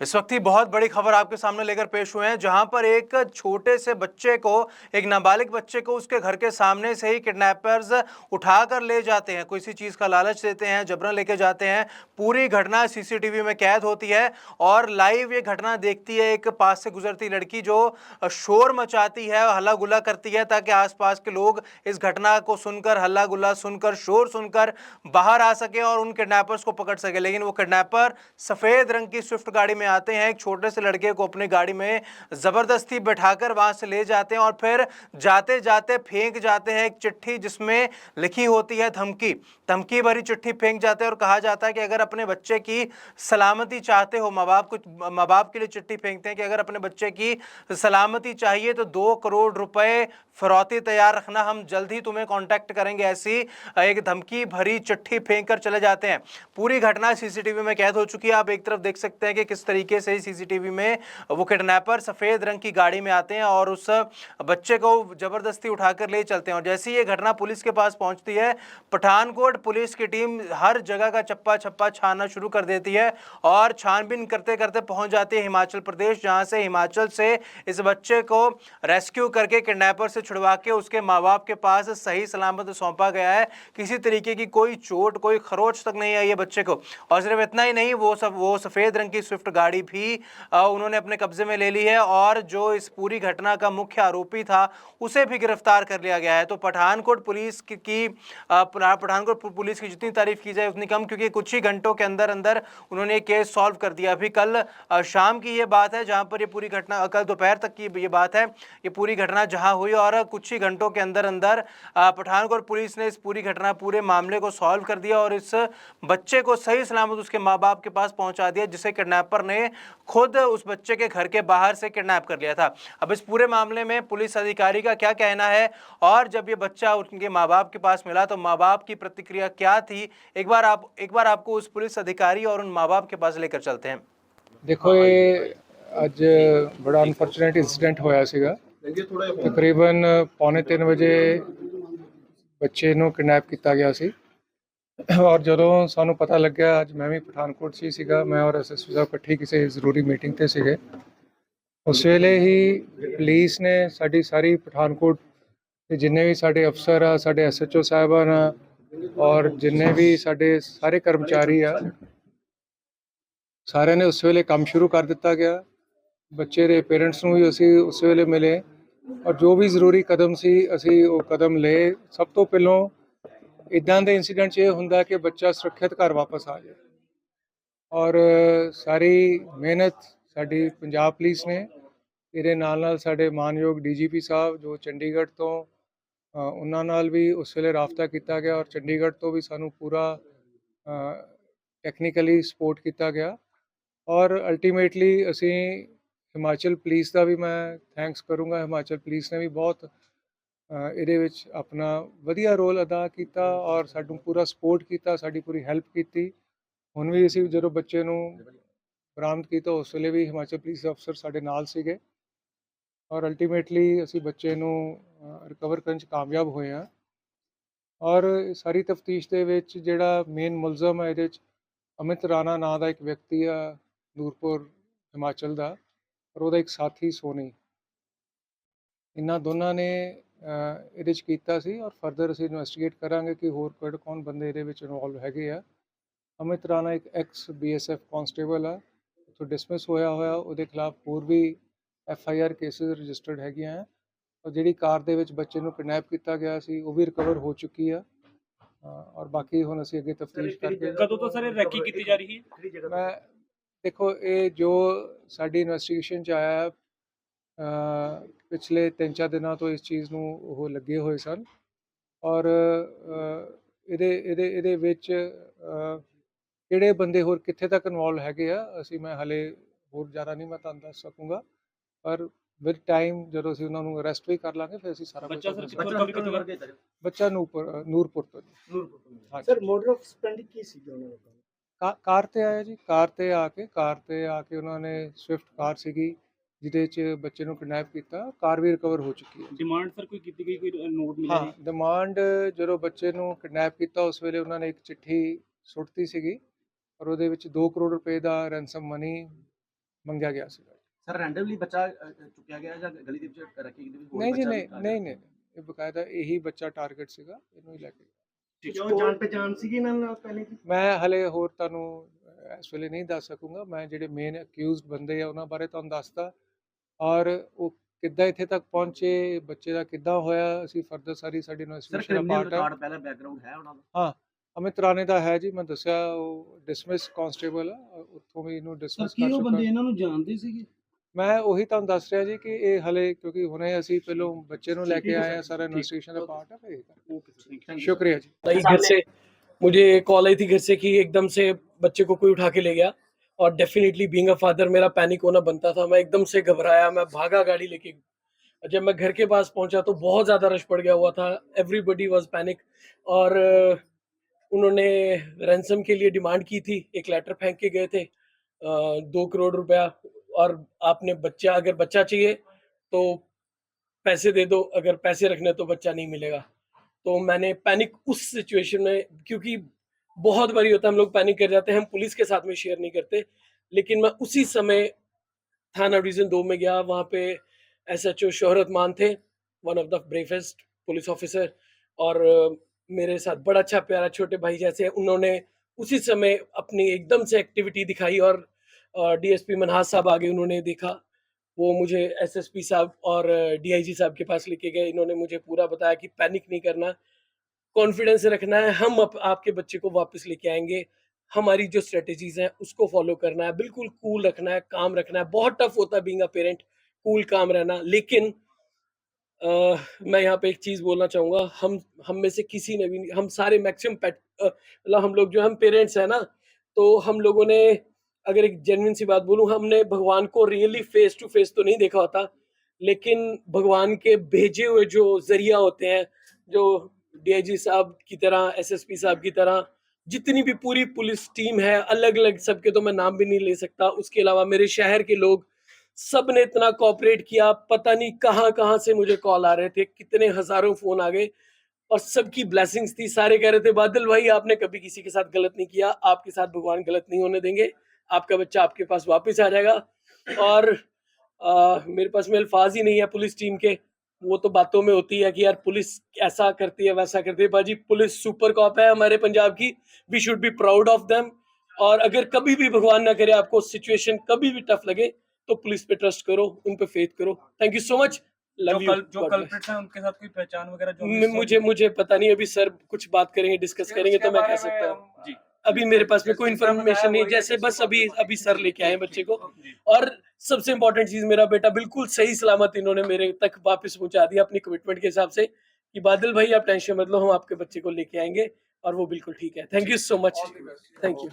इस वक्त ही बहुत बड़ी खबर आपके सामने लेकर पेश हुए हैं, जहां पर एक छोटे से बच्चे को, एक नाबालिग बच्चे को उसके घर के सामने से ही किडनैपर्स उठाकर ले जाते हैं। किसी चीज का लालच देते हैं, जबरन लेके जाते हैं। पूरी घटना सीसीटीवी में कैद होती है और लाइव ये घटना देखती है एक पास से गुजरती लड़की, जो शोर मचाती है, हल्ला गुल्ला करती है, ताकि आसपास के लोग इस घटना को सुनकर, हल्ला गुल्ला सुनकर, शोर सुनकर बाहर आ सके और उन किडनैपर्स को पकड़ सके। लेकिन वो किडनैपर सफेद रंग की स्विफ्ट गाड़ी में आते हैं, एक छोटे से लड़के को अपनी गाड़ी में जबरदस्ती बैठाकर वहां से ले जाते हैं और फिर जाते जाते फेंक जाते हैं एक चिट्ठी, जिसमें लिखी होती है धमकी। धमकी भरी चिट्ठी फेंक जाते हैं और कहा जाता है कि अगर अपने बच्चे की सलामती चाहते हो, माँ बाप के लिए चिट्ठी फेंकते हैं कि अगर अपने बच्चे की सलामती चाहिए तो 2 करोड़ रुपए फिरौती तैयार रखना, हम जल्द ही तुम्हें कांटेक्ट करेंगे। ऐसी एक धमकी भरी चिट्ठी फेंक कर चले जाते हैं। पूरी घटना सीसीटीवी में कैद हो चुकी है। आप एक तरफ देख सकते हैं कि किस तरीके से सीसीटीवी में वो किडनैपर सफेद रंग की गाड़ी में आते हैं और उस बच्चे को जबरदस्ती उठाकर ले चलते हैं। और जैसे ही ये घटना पुलिस के पास पहुंचती है, पठानकोट पुलिस की टीम हर जगह का चप्पा छप्पा छानना शुरू कर देती है और छानबीन करते करते पहुंच जाती है हिमाचल प्रदेश, जहां से हिमाचल से इस बच्चे को रेस्क्यू करके किडनैपर से छुड़वा के उसके माँ बाप के पास सही सलामत सौंपा गया है। किसी तरीके की कोई चोट, कोई खरोच तक नहीं आई है बच्चे को। और सिर्फ इतना ही नहीं, वो सफेद रंग की स्विफ्ट गाड़ी भी उन्होंने अपने कब्जे में ले ली है और जो इस पूरी घटना का मुख्य आरोपी था उसे भी गिरफ्तार कर लिया गया है। तो पठानकोट पुलिस पठानकोट पुलिस की जितनी तारीफ की जाए उतनी कम, क्योंकि कुछ ही घंटों के अंदर अंदर उन्होंने केस सॉल्व कर दिया। अभी कल शाम की ये बात है, जहां पर ये पूरी घटना, कल दोपहर तक की ये बात है, ये पूरी घटना जहां हुई और कुछ ही घंटों के अंदर अंदर पठानकोट पुलिस ने इस पूरी घटना, पूरे मामले को सॉल्व कर दिया और इस बच्चे को सही सलामत उसके माँ बाप के पास पहुंचा दिया, जिसे किडनैपर ने खुद उस बच्चे के घर के बाहर से किडनैप कर लिया था। अब इस पूरे मामले में पुलिस अधिकारी का क्या कहना है और जब ये बच्चा उनके माँ बाप के पास मिला तो माँ बाप की प्रतिक्रिया क्या थी, एक बार आपको उस पुलिस अधिकारी और उन माँ बाप के पास लेकर चलते हैं। देखो, ये ਅੱਜ बड़ा अनफॉर्चुनेट इंसीडेंट होया ਸੀਗਾ। तकरीबन 2:45 ਵਜੇ ਬੱਚੇ ਨੂੰ ਕਿਡਨੈਪ ਕੀਤਾ ਗਿਆ ਸੀ ਔਰ ਜਦੋਂ ਸਾਨੂੰ ਪਤਾ ਲੱਗਿਆ, ਅੱਜ ਮੈਂ ਵੀ ਪਠਾਨਕੋਟ 'ਚ ਹੀ ਸੀਗਾ, ਮੈਂ ਔਰ ਐਸਐਸਪੀ ਸਾਹਿਬ ਇਕੱਠੇ ਕਿਸੇ ਜ਼ਰੂਰੀ ਮੀਟਿੰਗ ਤੇ ਸੀਗੇ। ਉਸ ਵੇਲੇ ਹੀ ਪੁਲਿਸ ਨੇ ਸਾਡੀ ਸਾਰੀ ਪਠਾਨਕੋਟ ਦੇ ਜਿੰਨੇ ਵੀ ਸਾਡੇ ਅਫਸਰ ਆ, ਸਾਡੇ ਐਸਐਚਓ ਸਾਹਿਬਾਨ ਆ ਔਰ ਜਿੰਨੇ ਵੀ ਸਾਡੇ ਸਾਰੇ ਕਰਮਚਾਰੀ ਆ, ਸਾਰਿਆਂ ਨੇ ਉਸ ਵੇਲੇ ਕੰਮ ਸ਼ੁਰੂ ਕਰ ਦਿੱਤਾ ਗਿਆ। ਬੱਚੇ ਦੇ ਪੇਰੈਂਟਸ ਨੂੰ ਵੀ ਅਸੀਂ ਉਸ ਵੇਲੇ ਮਿਲੇ ਔਰ ਜੋ ਵੀ ਜ਼ਰੂਰੀ ਕਦਮ ਸੀ ਅਸੀਂ ਉਹ ਕਦਮ ਲਏ। ਸਭ ਤੋਂ ਪਹਿਲਾਂ ਇੱਦਾਂ ਦੇ ਇੰਸੀਡੈਂਟ 'ਚ ਇਹ ਹੁੰਦਾ ਕਿ ਬੱਚਾ ਸੁਰੱਖਿਅਤ ਘਰ ਵਾਪਸ ਆ ਜਾਏ ਔਰ ਸਾਰੀ ਮਿਹਨਤ ਸਾਡੀ ਪੰਜਾਬ ਪੁਲਿਸ ਨੇ, ਇਹਦੇ ਨਾਲ ਸਾਡੇ ਮਾਨਯੋਗ ਡੀਜੀਪੀ ਸਾਹਿਬ ਜੋ ਚੰਡੀਗੜ੍ਹ ਤੋਂ, ਉਹਨਾਂ ਨਾਲ ਵੀ ਉਸ ਵੇਲੇ ਰਾਬਤਾ ਕੀਤਾ ਗਿਆ ਔਰ ਚੰਡੀਗੜ੍ਹ ਤੋਂ ਵੀ ਸਾਨੂੰ ਪੂਰਾ ਟੈਕਨੀਕਲੀ ਸਪੋਰਟ ਕੀਤਾ ਗਿਆ ਔਰ ਅਲਟੀਮੇਟਲੀ ਅਸੀਂ ਹਿਮਾਚਲ ਪੁਲਿਸ ਦਾ ਵੀ ਮੈਂ ਥੈਂਕਸ ਕਰੂੰਗਾ। ਹਿਮਾਚਲ ਪੁਲਿਸ ਨੇ ਵੀ ਬਹੁਤ ਇਹਦੇ ਵਿੱਚ ਆਪਣਾ ਵਧੀਆ ਰੋਲ ਅਦਾ ਕੀਤਾ ਔਰ ਸਾਨੂੰ ਪੂਰਾ ਸਪੋਰਟ ਕੀਤਾ, ਸਾਡੀ ਪੂਰੀ ਹੈਲਪ ਕੀਤੀ। ਹੁਣ ਵੀ ਅਸੀਂ ਜਦੋਂ ਬੱਚੇ ਨੂੰ ਬਰਾਮਦ ਕੀਤਾ ਉਸ ਵੇਲੇ ਵੀ ਹਿਮਾਚਲ ਪੁਲਿਸ ਦੇ ਅਫਸਰ ਸਾਡੇ ਨਾਲ ਸੀਗੇ ਔਰ ਅਲਟੀਮੇਟਲੀ ਅਸੀਂ ਬੱਚੇ ਨੂੰ ਰਿਕਵਰ ਕਰਨ 'ਚ ਕਾਮਯਾਬ ਹੋਏ ਹਾਂ। ਔਰ ਸਾਰੀ ਤਫਤੀਸ਼ ਦੇ ਵਿੱਚ ਜਿਹੜਾ ਮੇਨ ਮੁਲਜ਼ਮ ਹੈ ਇਹਦੇ 'ਚ ਅਮਿਤ ਰਾਣਾ ਨਾਂ ਦਾ ਇੱਕ ਵਿਅਕਤੀ ਆ, ਨੂਰਪੁਰ ਹਿਮਾਚਲ ਦਾ, ਔਰ ਉਹਦਾ ਇੱਕ ਸਾਥੀ ਸੋਨੀ। ਇਹਨਾਂ ਦੋਨਾਂ ਨੇ ਇਹਦੇ 'ਚ ਕੀਤਾ ਸੀ ਔਰ ਫਰਦਰ ਅਸੀਂ ਇਨਵੈਸਟੀਗੇਟ ਕਰਾਂਗੇ ਕਿ ਹੋਰ ਕਿਹੜੇ ਕੌਣ ਬੰਦੇ ਇਹਦੇ ਵਿੱਚ ਇਨਵੋਲਵ ਹੈਗੇ ਆ। ਅਮਿਤ ਰਾਣਾ ਇੱਕ ਐਕਸ BSF ਕਾਂਸਟੇਬਲ ਆ, ਉੱਥੋਂ ਡਿਸਮਿਸ ਹੋਇਆ, ਉਹਦੇ ਖਿਲਾਫ ਹੋਰ ਵੀ FIR ਕੇਸਿਸ ਰਜਿਸਟਰਡ ਹੈਗੀਆਂ ਔਰ ਜਿਹੜੀ ਕਾਰ ਦੇ ਵਿੱਚ ਬੱਚੇ ਨੂੰ ਕਿਡਨੈਪ ਕੀਤਾ ਗਿਆ ਸੀ ਉਹ ਵੀ ਰਿਕਵਰ ਹੋ ਚੁੱਕੀ ਆ ਔਰ ਬਾਕੀ ਹੁਣ ਅਸੀਂ ਅੱਗੇ ਤਫਤੀਸ਼ ਕਰਕੇ। ਕਦੋਂ ਤੋਂ ਸਰ ਰੈਕੀ ਕੀਤੀ ਜਾ ਰਹੀ ਹੈ? ਮੈਂ ਦੇਖੋ, ਇਹ ਜੋ ਸਾਡੀ ਇਨਵੈਸਟੀਗੇਸ਼ਨ 'ਚ ਆਇਆ, ਪਿਛਲੇ 3-4 ਦਿਨਾਂ ਤੋਂ ਇਸ ਚੀਜ਼ ਨੂੰ ਉਹ ਲੱਗੇ ਹੋਏ ਸਨ ਔਰ ਇਹਦੇ ਵਿੱਚ ਕਿਹੜੇ ਬੰਦੇ ਹੋਰ ਕਿੱਥੇ ਤੱਕ ਇਨਵੋਲਵ ਹੈਗੇ ਆ, ਮੈਂ ਹਾਲੇ ਹੋਰ ਜ਼ਿਆਦਾ ਨਹੀਂ ਮੈਂ ਤੁਹਾਨੂੰ ਦੱਸ ਸਕੂੰਗਾ, ਪਰ ਵਿਦ ਟਾਈਮ ਜਦੋਂ ਅਸੀਂ ਉਹਨਾਂ ਨੂੰ ਅਰੈਸਟ ਵੀ ਕਰ ਲਾਂਗੇ ਫਿਰ ਅਸੀਂ ਸਾਰਾ ਕੁਝ। ਬੱਚਾ ਨੂਰਪੁਰ ਤੋਂ। ਸਰ ਮੋਡਰ ਆਫ ਸਪੈਂਡਿੰਗ ਕੀ ਸੀ ਉਹਨਾਂ ਦਾ? ਕਾਰ ਤੇ ਆਇਆ ਜੀ, ਕਾਰ ਤੇ ਆ ਕੇ ਉਹਨਾਂ ਨੇ ਸਵਿਫਟ ਕਾਰ ਸੀਗੀ ਜਿਹਦੇ 'ਚ ਬੱਚੇ ਨੂੰ ਕਿਡਨੈਪ ਕੀਤਾ। ਕਾਰ ਵੀ ਰਿਕਵਰ ਹੋ ਚੁੱਕੀ ਹੈ। ਡਿਮਾਂਡ ਸਰ ਕੋਈ ਕੀਤੀ ਗਈ, ਕੋਈ ਨੋਟ ਮਿਲਿਆ? ਹਾਂ, ਡਿਮਾਂਡ ਜਦੋਂ ਬੱਚੇ ਨੂੰ ਕਿਡਨੈਪ ਕੀਤਾ ਉਸ ਵੇਲੇ ਉਹਨਾਂ ਨੇ ਇੱਕ ਚਿੱਠੀ ਸੁੱਟਤੀ ਸੀਗੀ ਔਰ ਉਹਦੇ ਵਿੱਚ 2 ਕਰੋੜ ਰੁਪਏ ਦਾ ਰੈਂਸਮ ਮਨੀ ਮੰਗਿਆ ਗਿਆ ਸੀਗਾ। ਸਰ ਰੈਂਡਮਲੀ ਬੱਚਾ ਚੁੱਕਿਆ ਗਿਆ ਜਾਂ ਗਲੀ ਦੇ ਵਿੱਚ ਰੱਖੀ ਗਈ ਨਹੀਂ ਜੀ, ਨਹੀਂ, ਇਹ ਬਕਾਇਦਾ ਇਹੀ ਬੱਚਾ ਟਾਰਗੇਟ ਸੀਗਾ, ਇਹਨੂੰ ਹੀ ਲੈ ਕੇ ਗਏ। ਜੋ ਜਾਣ ਪਛਾਣ ਸੀਗੀ ਇਹਨਾਂ ਨਾਲ ਪਹਿਲੇ ਦੀ? ਮੈਂ ਹਲੇ ਹੋਰ ਤੁਹਾਨੂੰ ਇਸ ਵੇਲੇ ਨਹੀਂ ਦੱਸ ਸਕੂੰਗਾ। ਮੈਂ ਜਿਹੜੇ ਮੇਨ ਅਕਿਊਜ਼ਡ ਬੰਦੇ ਆ ਉਹਨਾਂ ਬਾਰੇ ਤੁਹਾਨੂੰ ਦੱਸਦਾ, ਔਰ ਉਹ ਕਿੱਦਾਂ ਇੱਥੇ ਤੱਕ ਪਹੁੰਚੇ, ਬੱਚੇ ਦਾ ਕਿੱਦਾਂ ਹੋਇਆ, ਅਸੀਂ ਫਰਦਰ ਸਾਰੀ ਸਾਡੀ ਸਰ ਇਨਵੈਸਟੀਗੇਸ਼ਨ ਦਾ ਕ੍ਰਿਮੀਨਲ ਪਾਰਟ ਹੈ। ਰਿਕਾਰਡ ਪਹਿਲਾਂ ਬੈਕਗ੍ਰਾਉਂਡ ਹੈ ਉਹਨਾਂ ਦਾ? ਹਾਂ, ਅਮਿਤ ਰਾਣੇ ਦਾ ਹੈ ਜੀ, ਮੈਂ ਦੱਸਿਆ ਉਹ ਡਿਸਮਿਸ ਕਾਂਸਟੇਬਲ ਆ, ਉੱਥੋਂ ਵੀ ਇਹਨੂੰ ਡਿਸਮਿਸ ਕਰ ਚੁੱਕਾ। ਇਹਨਾਂ ਨੂੰ ਜਾਣਦੇ ਸੀਗੇ? ਮੈਂ ਉਹੀ ਤੁਹਾਨੂੰ ਦੱਸ ਰਿਹਾ ਜੀ ਕਿ ਇਹ ਹਲੇ, ਕਿਉਂਕਿ ਹੁਣੇ ਅਸੀਂ ਪਹਿਲੋਂ ਬੱਚੇ ਨੂੰ ਲੈ ਕੇ ਆਏ ਆ, ਸਾਰਾ इन्वेस्टिगेशन का पार्ट है, फिर ਓਕੇ सर थैंक यू शुक्रिया जी। आई घर से मुझे कॉल आई थी घर से कि एकदम से बच्चे को कोई उठा के ले गया, और डेफिनेटली बीइंग अ फादर मेरा पैनिक होना बनता था। मैं एकदम से घबराया, मैं भागा गाड़ी लेके। जब मैं घर के पास पहुंचा तो बहुत ज्यादा रश पड़ गया हुआ था, एवरीबडी वाज पैनिक, और उन्होंने रैंसम के लिए डिमांड की थी। एक लेटर फेंक के गए थे 2 करोड़ रुपया, और आपने बच्चा, अगर बच्चा चाहिए तो पैसे दे दो, अगर पैसे रखने तो बच्चा नहीं मिलेगा। तो मैंने पैनिक उस सिचुएशन में, क्योंकि बहुत बारी होता है हम लोग पैनिक कर जाते हैं, हम पुलिस के साथ में शेयर नहीं करते, लेकिन मैं उसी समय थाना डिवीजन 2 में गया। वहाँ पे SHO शोहरत मान थे, one of the bravest police officer, और मेरे साथ बड़ा अच्छा प्यारा छोटे भाई जैसे, उन्होंने उसी समय अपनी एकदम से एक्टिविटी दिखाई, और DSP मनहास साहब आगे, उन्होंने देखा, वो मुझे SSP साहब और DIG साहब के पास लेके गए। इन्होंने मुझे पूरा बताया कि पैनिक नहीं करना, कॉन्फिडेंस रखना है, हम आपके बच्चे को वापस लेके आएंगे, हमारी जो स्ट्रेटेजीज हैं उसको फॉलो करना है, बिल्कुल कूल रखना है, काम रखना है। बहुत टफ होता है बीइंग अ पेरेंट, कूल काम रहना, लेकिन मैं यहाँ पे एक चीज बोलना चाहूंगा, हम में से किसी ने भी नहीं, हम सारे मैक्सिमम मतलब हम लोग जो हम पेरेंट्स हैं ना, तो हम लोगों ने, अगर एक जेन्युइन सी बात बोलूं, हमने भगवान को रियली फेस टू फेस तो नहीं देखा होता, लेकिन भगवान के भेजे हुए जो जरिया होते हैं, जो DIG साहब की तरह, SSP साहब की तरह, जितनी भी पूरी पुलिस टीम है, अलग अलग सबके तो मैं नाम भी नहीं ले सकता, उसके अलावा मेरे शहर के लोग, सब ने इतना कोऑपरेट किया। पता नहीं कहाँ कहाँ से मुझे कॉल आ रहे थे, कितने हजारों फोन आ गए, और सबकी ब्लेसिंग्स थी। सारे कह रहे थे बादल भाई आपने कभी किसी के साथ गलत नहीं किया, आपके साथ भगवान गलत नहीं होने देंगे, आपका बच्चा आपके पास वापस आ जाएगा। और मेरे पास में अल्फाज ही नहीं है पुलिस टीम के, वो तो बातों में होती है कि यार पुलिस ऐसा करती है वैसा करती है। बाजी पुलिस सुपर कॉप है हमारे पंजाब की, we should be proud of them. और अगर कभी भी भगवान ना करे आपको सिचुएशन कभी भी टफ लगे, तो पुलिस पे ट्रस्ट करो, उन पे फेथ करो। Thank you so much, love you. जो कल्प्रिट्स हैं उनके साथ कोई पहचान वगैरह जो मुझे पता नहीं, अभी सर कुछ बात करेंगे, डिस्कस करेंगे तो मैं कह सकता हूँ जी। अभी मेरे पास में कोई इन्फॉर्मेशन नहीं, जैसे बस अभी सर लेके आए बच्चे को, और सबसे इम्पोर्टेंट चीज, मेरा बेटा बिल्कुल सही सलामत इन्होंने मेरे तक वापस पहुंचा दिया अपनी कमिटमेंट के हिसाब से, कि बादल भाई आप टेंशन मत लो, हम आपके बच्चे को लेके आएंगे, और वो बिल्कुल ठीक है। Thank you so much, thank you.